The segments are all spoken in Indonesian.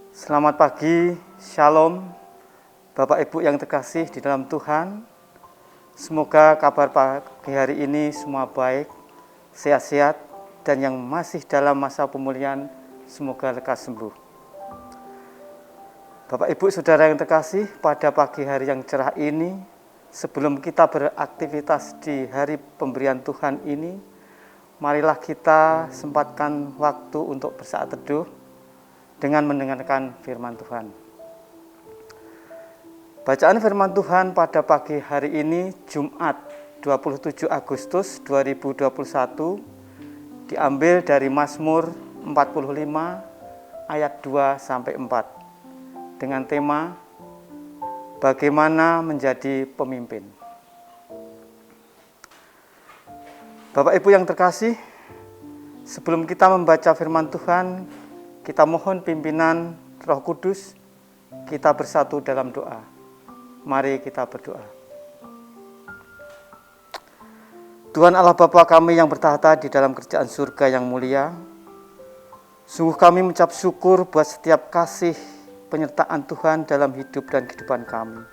Selamat pagi, Shalom, Bapak Ibu yang terkasih di dalam Tuhan. Semoga kabar pagi hari ini semua baik, sehat-sehat, dan yang masih dalam masa pemulihan, semoga lekas sembuh. Bapak Ibu Saudara yang terkasih, pada pagi hari yang cerah ini, sebelum kita beraktivitas di hari pemberian Tuhan ini, marilah kita sempatkan waktu untuk bersaat teduh dengan mendengarkan firman Tuhan. Bacaan firman Tuhan pada pagi hari ini, Jumat 27 Agustus 2021, diambil dari Mazmur 45 ayat 2-4 dengan tema Bagaimana Menjadi Pemimpin. Bapak Ibu yang terkasih, sebelum kita membaca firman Tuhan, kita mohon pimpinan Roh Kudus, kita bersatu dalam doa. Mari kita berdoa. Tuhan Allah Bapa kami yang bertahta di dalam kerajaan surga yang mulia, sungguh kami mengucap syukur buat setiap kasih penyertaan Tuhan dalam hidup dan kehidupan kami.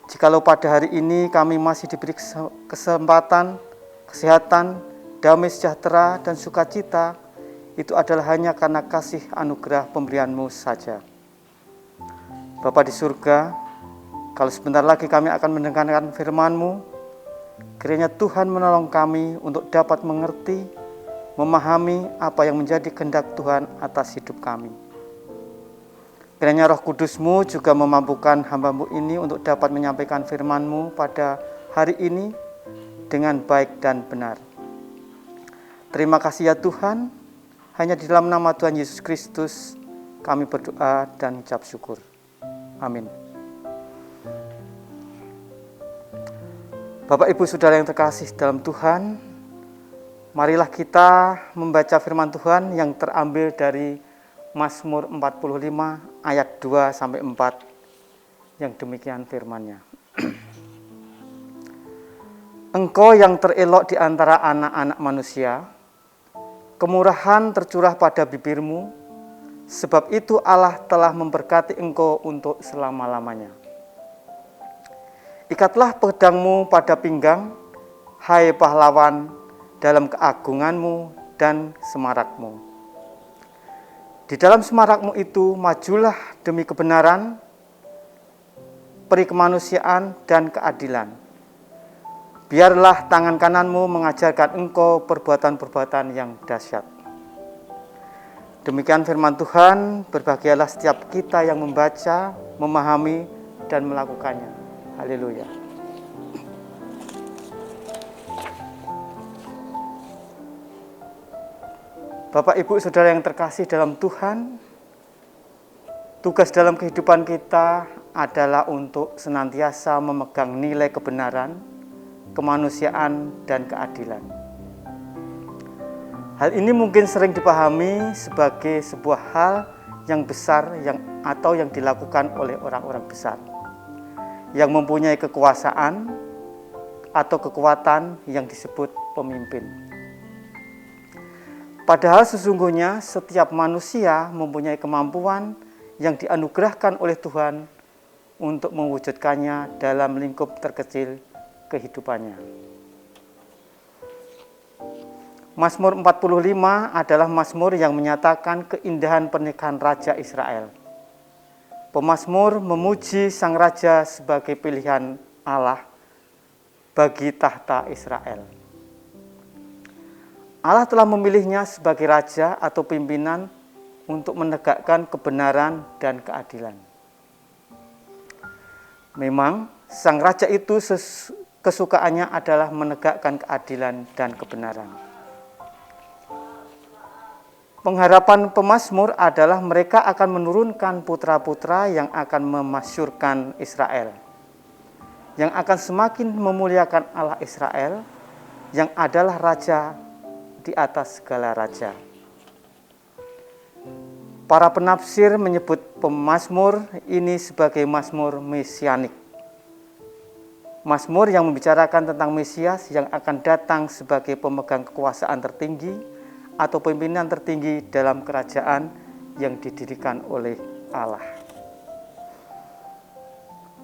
Jikalau pada hari ini kami masih diberi kesempatan, kesehatan, damai sejahtera, dan sukacita, itu adalah hanya karena kasih anugerah pemberian-Mu saja. Bapa di surga, kalau sebentar lagi kami akan mendengarkan firman-Mu, kiranya Tuhan menolong kami untuk dapat mengerti, memahami apa yang menjadi kehendak Tuhan atas hidup kami. Kiranya Roh Kudus-Mu juga memampukan hamba-Mu ini untuk dapat menyampaikan firman-Mu pada hari ini dengan baik dan benar. Terima kasih ya Tuhan. Hanya di dalam nama Tuhan Yesus Kristus kami berdoa dan ucap syukur. Amin. Bapak Ibu Saudara yang terkasih dalam Tuhan, marilah kita membaca firman Tuhan yang terambil dari Mazmur 45 ayat 2-4 yang demikian firman-Nya. Engkau yang terelok di antara anak-anak manusia, kemurahan tercurah pada bibirmu, sebab itu Allah telah memberkati engkau untuk selama-lamanya. Ikatlah pedangmu pada pinggang, hai pahlawan, dalam keagunganmu dan semarakmu. Di dalam semarakmu itu majulah demi kebenaran, peri kemanusiaan dan keadilan. Biarlah tangan kananmu mengajarkan engkau perbuatan-perbuatan yang dahsyat. Demikian firman Tuhan, berbahagialah setiap kita yang membaca, memahami, dan melakukannya. Haleluya. Bapak, Ibu, Saudara yang terkasih dalam Tuhan, tugas dalam kehidupan kita adalah untuk senantiasa memegang nilai kebenaran, kemanusiaan, dan keadilan. Hal ini mungkin sering dipahami sebagai sebuah hal yang besar atau yang dilakukan oleh orang-orang besar yang mempunyai kekuasaan atau kekuatan yang disebut pemimpin. Padahal sesungguhnya setiap manusia mempunyai kemampuan yang dianugerahkan oleh Tuhan untuk mewujudkannya dalam lingkup terkecil kehidupannya. Mazmur 45 adalah mazmur yang menyatakan keindahan pernikahan Raja Israel. Pemazmur memuji sang Raja sebagai pilihan Allah bagi tahta Israel. Allah telah memilihnya sebagai Raja atau pimpinan untuk menegakkan kebenaran dan keadilan. Memang sang Raja itu kesukaannya adalah menegakkan keadilan dan kebenaran. Pengharapan pemazmur adalah mereka akan menurunkan putra-putra yang akan memasyurkan Israel, yang akan semakin memuliakan Allah Israel, yang adalah Raja di atas segala raja. Para penafsir menyebut pemazmur ini sebagai mazmur mesianik. Mazmur yang membicarakan tentang Mesias yang akan datang sebagai pemegang kekuasaan tertinggi atau pimpinan tertinggi dalam kerajaan yang didirikan oleh Allah.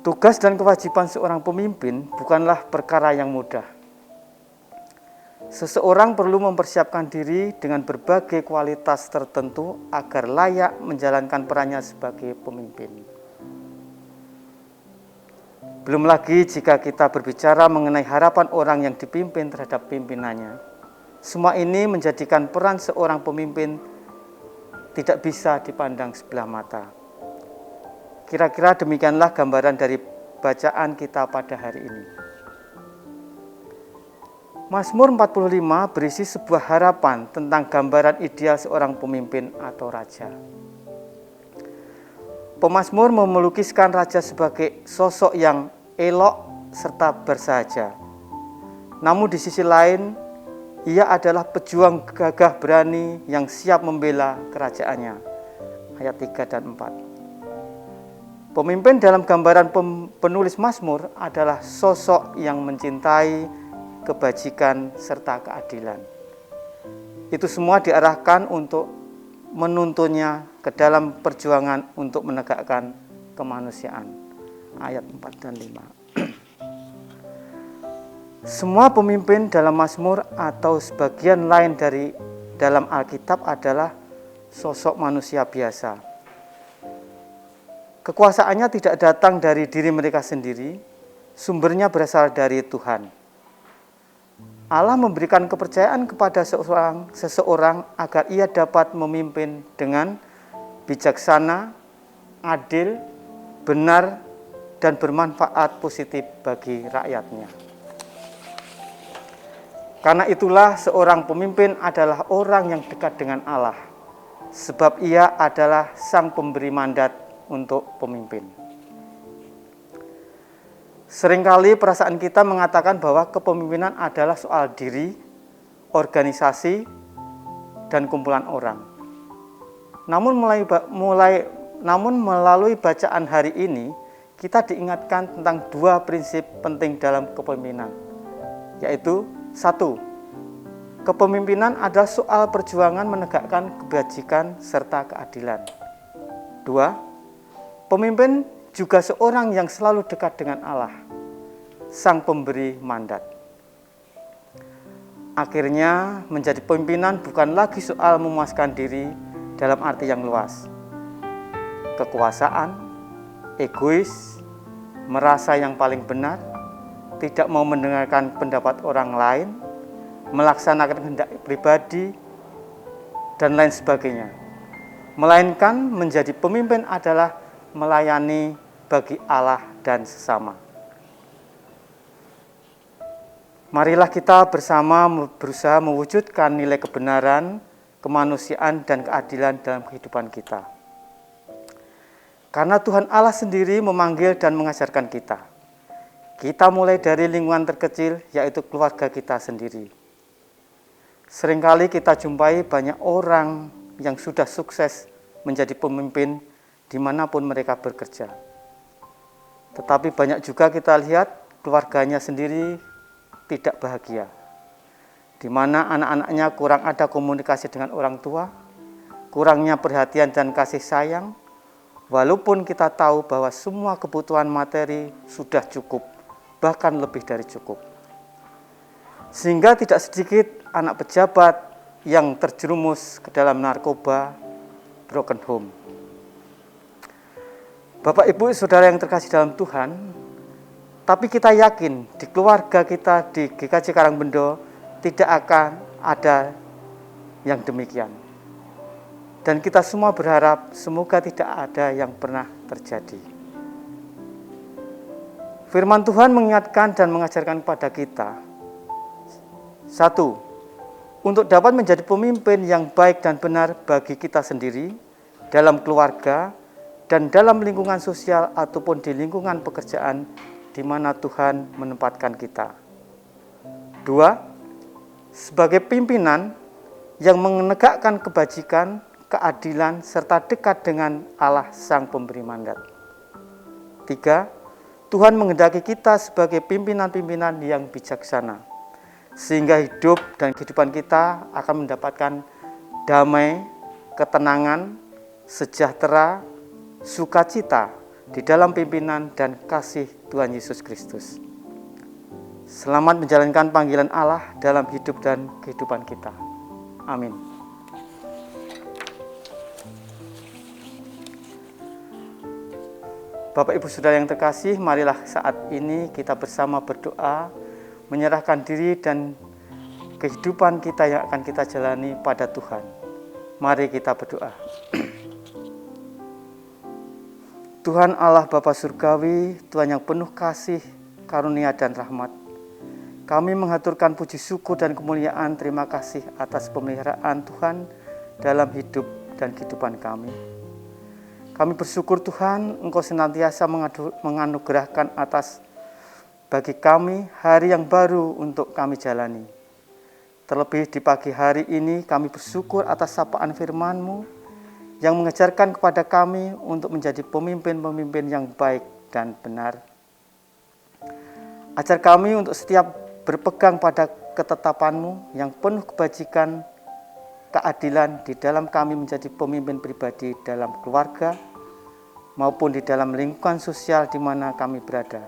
Tugas dan kewajiban seorang pemimpin bukanlah perkara yang mudah. Seseorang perlu mempersiapkan diri dengan berbagai kualitas tertentu agar layak menjalankan perannya sebagai pemimpin. Belum lagi jika kita berbicara mengenai harapan orang yang dipimpin terhadap pimpinannya. Semua ini menjadikan peran seorang pemimpin tidak bisa dipandang sebelah mata. Kira-kira demikianlah gambaran dari bacaan kita pada hari ini. Mazmur 45 berisi sebuah harapan tentang gambaran ideal seorang pemimpin atau raja. Pemazmur melukiskan raja sebagai sosok yang elok serta bersahaja. Namun di sisi lain, ia adalah pejuang gagah berani yang siap membela kerajaannya. Ayat 3 dan 4. Pemimpin dalam gambaran penulis Mazmur adalah sosok yang mencintai kebajikan serta keadilan. Itu semua diarahkan untuk menuntunnya ke dalam perjuangan untuk menegakkan kemanusiaan. Ayat 4 dan 5. Semua pemimpin dalam Mazmur atau sebagian lain dari dalam Alkitab adalah sosok manusia biasa. Kekuasaannya tidak datang dari diri mereka sendiri, sumbernya berasal dari Tuhan. Allah memberikan kepercayaan kepada seseorang agar ia dapat memimpin dengan bijaksana, adil, benar, dan bermanfaat positif bagi rakyatnya. Karena itulah seorang pemimpin adalah orang yang dekat dengan Allah, sebab ia adalah sang pemberi mandat untuk pemimpin. Seringkali perasaan kita mengatakan bahwa kepemimpinan adalah soal diri, organisasi, dan kumpulan orang. Namun melalui bacaan hari ini, kita diingatkan tentang dua prinsip penting dalam kepemimpinan, yaitu 1. Kepemimpinan adalah soal perjuangan menegakkan kebajikan serta keadilan. 2. Pemimpin juga seorang yang selalu dekat dengan Allah, sang pemberi mandat. Akhirnya, menjadi pimpinan bukan lagi soal memuaskan diri dalam arti yang luas. Kekuasaan, egois, merasa yang paling benar, tidak mau mendengarkan pendapat orang lain, melaksanakan kehendak pribadi, dan lain sebagainya. Melainkan menjadi pemimpin adalah melayani bagi Allah dan sesama. Marilah kita bersama berusaha mewujudkan nilai kebenaran, kemanusiaan, dan keadilan dalam kehidupan kita. Karena Tuhan Allah sendiri memanggil dan mengajarkan kita. Kita mulai dari lingkungan terkecil, yaitu keluarga kita sendiri. Seringkali kita jumpai banyak orang yang sudah sukses menjadi pemimpin dimanapun mereka bekerja. Tetapi banyak juga kita lihat keluarganya sendiri tidak bahagia, di mana anak-anaknya kurang ada komunikasi dengan orang tua, kurangnya perhatian dan kasih sayang, walaupun kita tahu bahwa semua kebutuhan materi sudah cukup, bahkan lebih dari cukup. Sehingga tidak sedikit anak pejabat yang terjerumus ke dalam narkoba, broken home. Bapak, Ibu, Saudara yang terkasih dalam Tuhan, tapi kita yakin di keluarga kita di GKJ Karangbendo tidak akan ada yang demikian. Dan kita semua berharap semoga tidak ada yang pernah terjadi. Firman Tuhan mengingatkan dan mengajarkan kepada kita, 1. Untuk dapat menjadi pemimpin yang baik dan benar bagi kita sendiri, dalam keluarga, dan dalam lingkungan sosial ataupun di lingkungan pekerjaan di mana Tuhan menempatkan kita. 2. Sebagai pimpinan yang menegakkan kebajikan, keadilan, serta dekat dengan Allah sang pemberi mandat. 3. Tuhan menghendaki kita sebagai pimpinan-pimpinan yang bijaksana, sehingga hidup dan kehidupan kita akan mendapatkan damai, ketenangan, sejahtera, sukacita di dalam pimpinan dan kasih Tuhan Yesus Kristus. Selamat menjalankan panggilan Allah dalam hidup dan kehidupan kita. Amin. Bapak Ibu Saudara yang terkasih, marilah saat ini kita bersama berdoa, menyerahkan diri dan kehidupan kita yang akan kita jalani pada Tuhan. Mari kita berdoa. Tuhan Allah Bapa Surgawi, Tuhan yang penuh kasih, karunia dan rahmat, kami mengaturkan puji syukur dan kemuliaan terima kasih atas pemeliharaan Tuhan dalam hidup dan kehidupan kami. Kami bersyukur Tuhan, Engkau senantiasa menganugerahkan atas bagi kami hari yang baru untuk kami jalani. Terlebih di pagi hari ini kami bersyukur atas sapaan firman-Mu yang mengajarkan kepada kami untuk menjadi pemimpin-pemimpin yang baik dan benar. Ajar kami untuk setiap berpegang pada ketetapan-Mu yang penuh kebajikan, keadilan di dalam kami menjadi pemimpin pribadi dalam keluarga maupun di dalam lingkungan sosial di mana kami berada.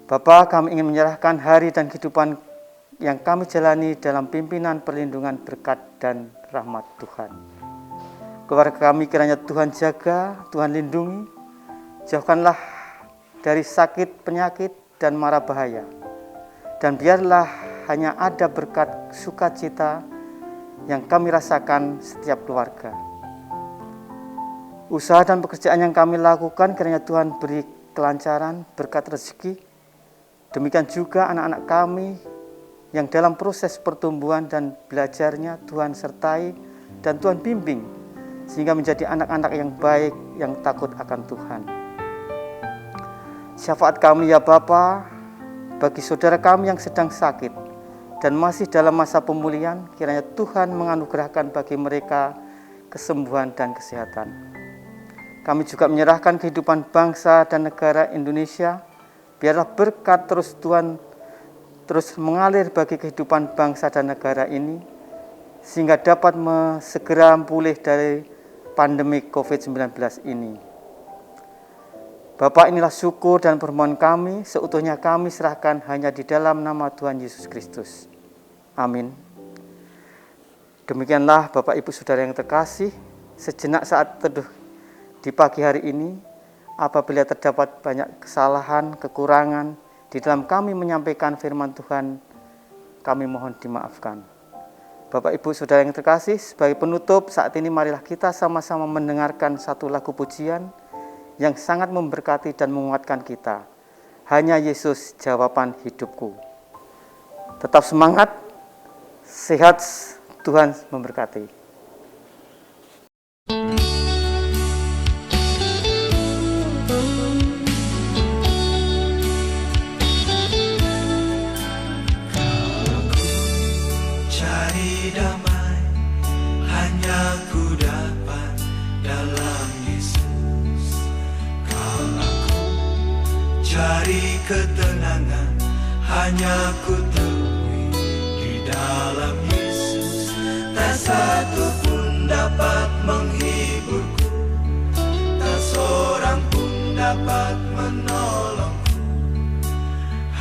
Bapa, kami ingin menyerahkan hari dan kehidupan yang kami jalani dalam pimpinan, perlindungan, berkat, dan rahmat Tuhan. Keluarga kami kiranya Tuhan jaga, Tuhan lindungi, jauhkanlah dari sakit, penyakit, dan mara bahaya. Dan biarlah hanya ada berkat sukacita yang kami rasakan setiap keluarga. Usaha dan pekerjaan yang kami lakukan kiranya Tuhan beri kelancaran, berkat rezeki. Demikian juga anak-anak kami yang dalam proses pertumbuhan dan belajarnya Tuhan sertai dan Tuhan bimbing sehingga menjadi anak-anak yang baik, yang takut akan Tuhan. Syafaat kami ya Bapa bagi saudara kami yang sedang sakit dan masih dalam masa pemulihan, kiranya Tuhan menganugerahkan bagi mereka kesembuhan dan kesehatan. Kami juga menyerahkan kehidupan bangsa dan negara Indonesia, biarlah berkat terus mengalir bagi kehidupan bangsa dan negara ini, sehingga dapat segera pulih dari pandemi COVID-19 ini. Bapa, inilah syukur dan permohonan kami, seutuhnya kami serahkan hanya di dalam nama Tuhan Yesus Kristus. Amin. Demikianlah Bapak Ibu Saudara yang terkasih, sejenak saat teduh di pagi hari ini, apabila terdapat banyak kesalahan, kekurangan, di dalam kami menyampaikan firman Tuhan, kami mohon dimaafkan. Bapak Ibu Saudara yang terkasih, sebagai penutup saat ini marilah kita sama-sama mendengarkan satu lagu pujian yang sangat memberkati dan menguatkan kita. Hanya Yesus jawaban hidupku. Tetap semangat, sehat, Tuhan memberkati. Damai hanya ku dapat dalam Yesus. Kalau aku cari ketenangan hanya ku temui di dalam Yesus. Tak satu pun dapat menghiburku, tak seorang pun dapat menolongku.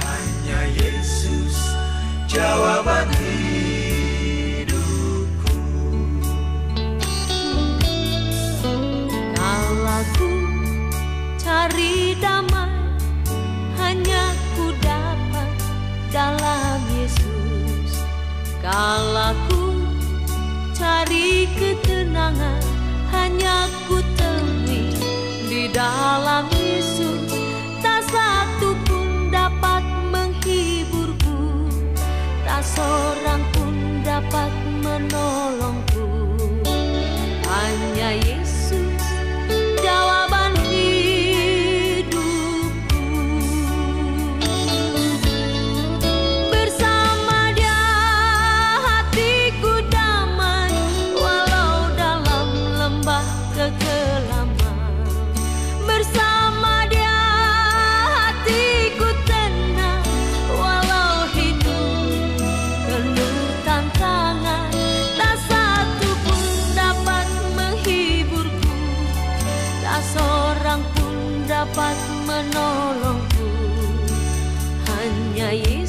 Hanya Yesus jawaban hidupku. Cari damai hanya ku dapat dalam Yesus. Kalau ku cari ketenangan hanya ku temui di dalam Yesus. Tak satu pun dapat menghiburku, tak seorang pun dapat menolongku. Hanya Yesus jawaban hidupku. Bersama Dia hatiku damai, walau dalam dapat menolongku, hanya Yesus.